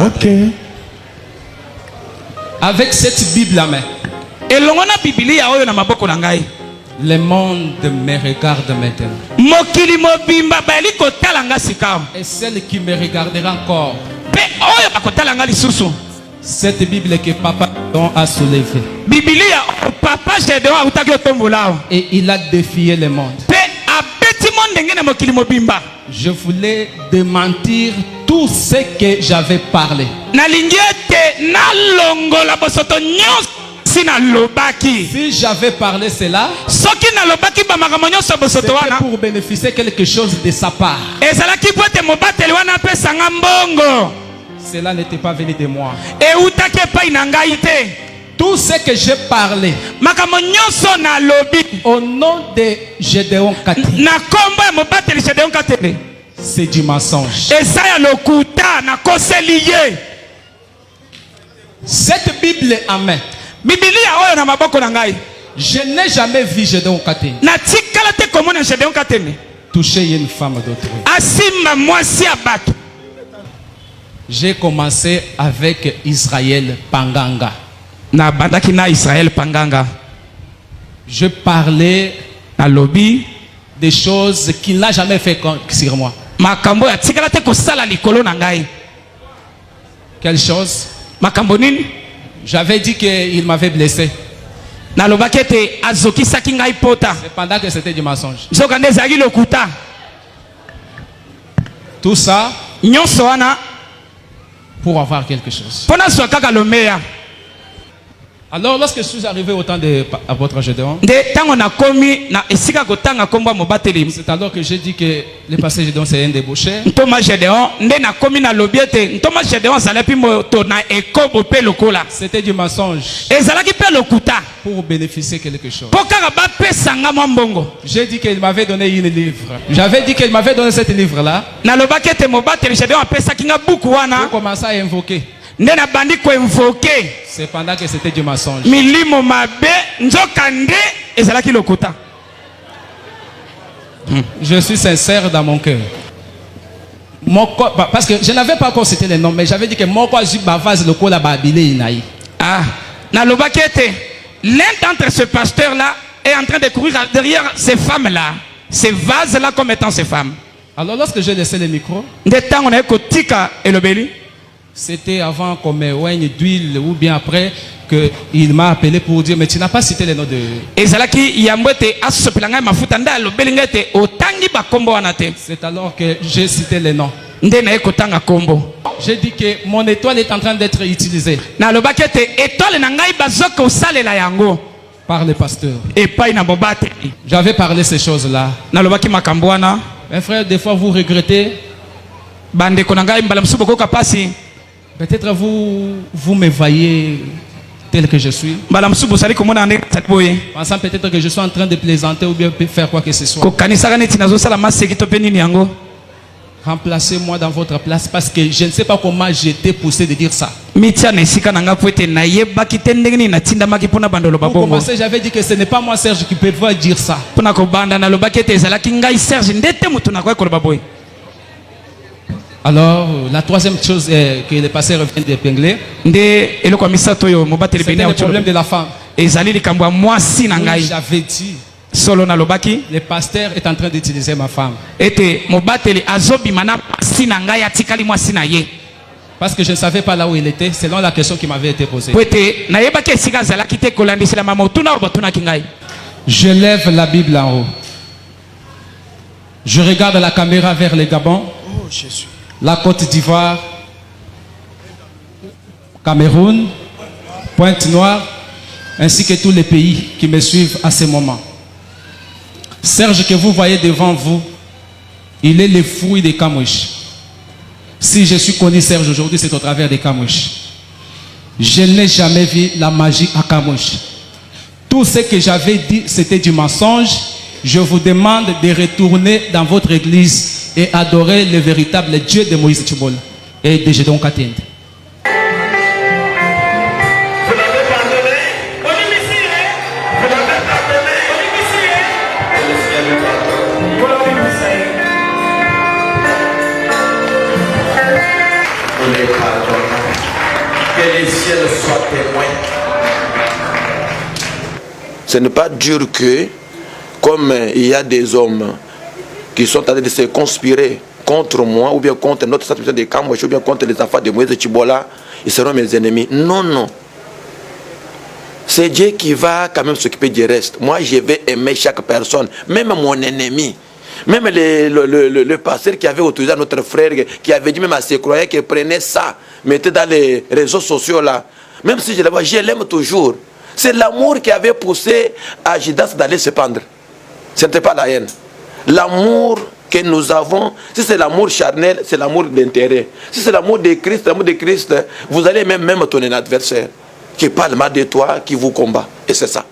Ok. Avec cette Bible à main, le monde me regarde maintenant. Et celle qui me regardera encore, cette Bible que Papa a soulevée. Et il a défié le monde. Je voulais démentir tout ce que j'avais parlé. Si j'avais parlé cela, c'était pour bénéficier quelque chose de sa part. Cela n'était pas venu de moi. Tout ce que j'ai parlé au nom de Gédéon Kati, c'est du mensonge. Cette Bible en main, je n'ai jamais vu Gédéon Kati toucher une femme d'autrui. J'ai commencé avec Israël Panganga. Je parlais à lobby des choses qu'il n'a jamais fait sur moi. Quelle chose? J'avais dit qu'il m'avait blessé. C'est pendant que c'était du mensonge. Tout ça pour avoir quelque chose. Alors, lorsque je suis arrivé au temps de votre Gédéon, c'est alors que j'ai dit que le passé Gédéon c'est un débauché. C'était du mensonge pour bénéficier quelque chose. J'ai dit qu'il m'avait donné une livre. J'avais dit qu'il m'avait donné cette livre-là. Pour commencer à invoquer. C'est pendant que c'était du mensonge. Je suis sincère dans mon cœur. Parce que je n'avais pas encore cité les noms, mais j'avais dit que l'un d'entre ce pasteur-là est en train de courir derrière ces femmes-là, ces vases-là comme étant ces femmes. Alors lorsque j'ai laissé le micro, c'était avant qu'on m'éloigne d'huile ou bien après qu'il m'a appelé pour dire mais tu n'as pas cité les noms de... C'est alors que j'ai cité les noms. J'ai dit que mon étoile est en train d'être utilisée par le pasteur. J'avais parlé ces choses-là. Mes frères, des fois vous regrettez. Peut-être vous me voyez tel que je suis. Pensant peut-être que je suis en train de plaisanter ou bien faire quoi que ce soit. Remplacez-moi dans votre place parce que je ne sais pas comment j'ai été poussé de dire ça. Pour commencer, j'avais dit que ce n'est pas moi Serge qui peut dire ça. Alors, la troisième chose que le pasteur vient d'épingler, c'était le problème de la femme. J'avais dit, le pasteur est en train d'utiliser ma femme. Parce que je ne savais pas là où il était, selon la question qui m'avait été posée. Je lève la Bible en haut. Je regarde la caméra vers le Gabon. Oh, Jésus. La Côte d'Ivoire, Cameroun, Pointe-Noire, ainsi que tous les pays qui me suivent à ce moment. Serge que vous voyez devant vous, il est le fruit des Kamouches. Si je suis connu Serge aujourd'hui, c'est au travers des Kamouches. Je n'ai jamais vu la magie à Kamouche. Tout ce que j'avais dit, c'était du mensonge. Je vous demande de retourner dans votre église et adorer le véritable Dieu de Moïse Tchibol et de Gédéon Katende. Vous Que les ciels soient témoins. Ce n'est pas dur que, comme il y a des hommes qui sont en train de se conspirer contre moi, ou bien contre notre situation de Kamouche, ou bien contre les enfants de Moïse Chibola, ils seront mes ennemis. Non, non. C'est Dieu qui va quand même s'occuper du reste. Moi, je vais aimer chaque personne, même mon ennemi. Même le pasteur qui avait autorisé à notre frère, qui avait dit même à ses croyants qu'il prenait ça, mettait dans les réseaux sociaux là. Même si je le vois, je l'aime toujours. C'est l'amour qui avait poussé à Judas d'aller se pendre. Ce n'était pas la haine. L'amour que nous avons, si c'est l'amour charnel, c'est l'amour d'intérêt. Si c'est l'amour de Christ, vous allez même ton adversaire qui parle mal de toi, qui vous combat. Et c'est ça.